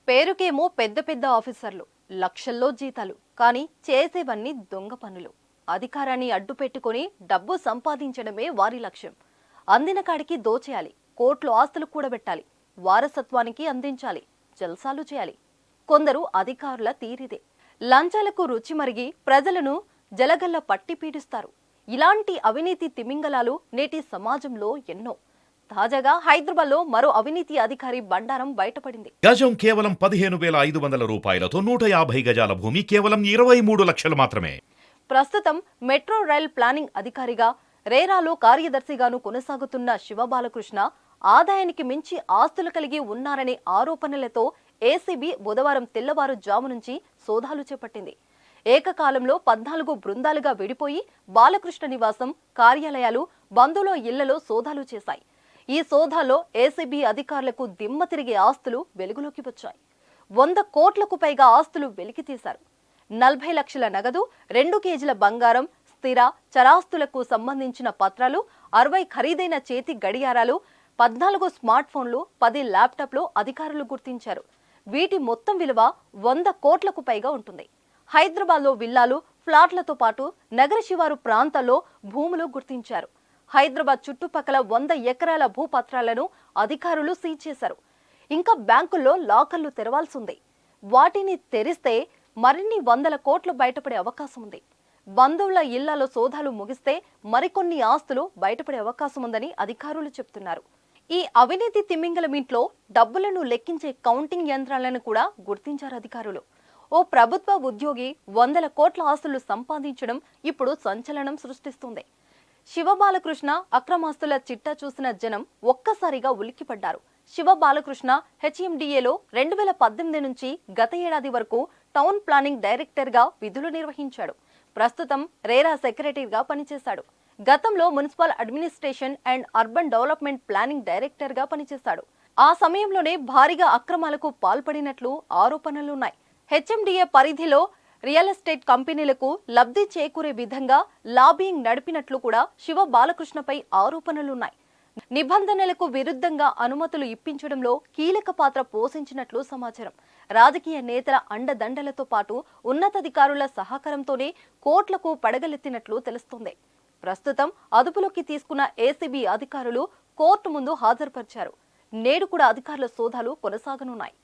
పేరుకేమో పెద్ద పెద్ద ఆఫీసర్లు, లక్షల్లో జీతాలు, కానీ చేసేవన్నీ దొంగ పనులు. అధికారాన్ని అడ్డు పెట్టుకొని డబ్బు సంపాదించడమే వారి లక్ష్యం. అందిన కాడికి దోచేయాలి, కోట్లు ఆస్తులు కూడబెట్టాలి, వారసత్వానికి అందించాలి, జల్సాలు చేయాలి. కొందరు అధికారుల తీరిదే. లంచాలకు రుచి మరిగి ప్రజలను జలగల్ల పట్టి పీడిస్తారు. ఇలాంటి అవినీతి తిమింగలాలు నేటి సమాజంలో ఎన్నో. తాజాగా హైదరాబాద్లో మరో అవినీతి అధికారి బండారం బయటపడింది. గజం కేవలం 15,500 రూపాయలతో 150 గజాల భూమి కేవలం 23 లక్షలు మాత్రమే. ప్రస్తుతం మెట్రో రైల్ ప్లానింగ్ అధికారిగా, రేరాలో కార్యదర్శిగాను కొనసాగుతున్న శివబాలకృష్ణ ఆదాయానికి మించి ఆస్తులు కలిగి ఉన్నారనే ఆరోపణలతో ఏసీబీ బుధవారం తెల్లవారుజాము నుంచి సోదాలు చేపట్టింది. ఏకకాలంలో 14 బృందాలుగా విడిపోయి బాలకృష్ణ నివాసం, కార్యాలయాలు, బంధువుల ఇళ్లలో సోదాలు చేశాయి. ఈ సోదాలో ఏసీబీ అధికారులకు దిమ్మ తిరిగే ఆస్తులు వెలుగులోకి వచ్చాయి. 100 కోట్లకు పైగా ఆస్తులు వెలికితీశారు. 40 లక్షల నగదు, 2 కేజీల బంగారం, స్థిర చరాస్తులకు సంబంధించిన పత్రాలు, 60 ఖరీదైన చేతి గడియారాలు, 14 స్మార్ట్ ఫోన్లు, 10 ల్యాప్టాప్లు అధికారులు గుర్తించారు. వీటి మొత్తం విలువ 100 కోట్లకు పైగా ఉంటుంది. హైదరాబాద్లో విల్లాలు, ఫ్లాట్లతో పాటు నగర శివారు ప్రాంతాల్లో భూములు గుర్తించారు. హైదరాబాద్ చుట్టుపక్కల 100 ఎకరాల భూపత్రాలను అధికారులు సీజ్ చేశారు. ఇంకా బ్యాంకుల్లో లాకర్లు తెరవాల్సింది. వాటిని తెరిస్తే మరిన్ని 100 కోట్లు బయటపడే అవకాశం ఉంది. బంధువుల ఇళ్లలో సోదాలు ముగిస్తే మరికొన్ని ఆస్తులు బయటపడే అవకాశం ఉందని అధికారులు చెప్తున్నారు. ఈ అవినీతి తిమింగలం ఇంట్లో డబ్బులను లెక్కించే కౌంటింగ్ యంత్రాలను కూడా గుర్తించారు అధికారులు. ఓ ప్రభుత్వ ఉద్యోగి 100 కోట్ల ఆస్తులు సంపాదించడం ఇప్పుడు సంచలనం సృష్టిస్తుంది. శివబాలకృష్ణ అక్రమాస్తుల చిట్టా చూసిన జనం ఒక్కసారిగా ఉలిక్కిపడ్డారు. శివబాలకృష్ణ హెచ్ఎండిఏలో 2018 నుంచి గత ఏడాది వరకు టౌన్ ప్లానింగ్ డైరెక్టర్గా విధులు నిర్వహించాడు. ప్రస్తుతం రేరా సెక్రటరీగా పనిచేశాడు. గతంలో municipal administration and urban development planning డైరెక్టర్గా పనిచేశాడు. ఆ సమయంలోనే భారీగా అక్రమాలకు పాల్పడినట్లు ఆరోపణలున్నాయి. హెచ్ఎండిఏ పరిధిలో రియల్ ఎస్టేట్ కంపెనీలకు లబ్ధి చేకూరే విధంగా లాబింగ్ నడిపినట్లు కూడా శివ బాలకృష్ణపై ఆరోపణలున్నాయి. నిబంధనలకు విరుద్ధంగా అనుమతులు ఇప్పించడంలో కీలక పాత్ర పోషించినట్లు సమాచారం. రాజకీయ నేతల అండదండలతో పాటు ఉన్నతాధికారుల సహకారంతోనే కోట్లకు పడగలెత్తినట్లు తెలుస్తోంది. ప్రస్తుతం అదుపులోకి తీసుకున్న ఏసీబీ అధికారులు కోర్టు ముందు హాజరుపరిచారు. నేడు కూడా అధికారుల సోదాలు కొనసాగనున్నాయి.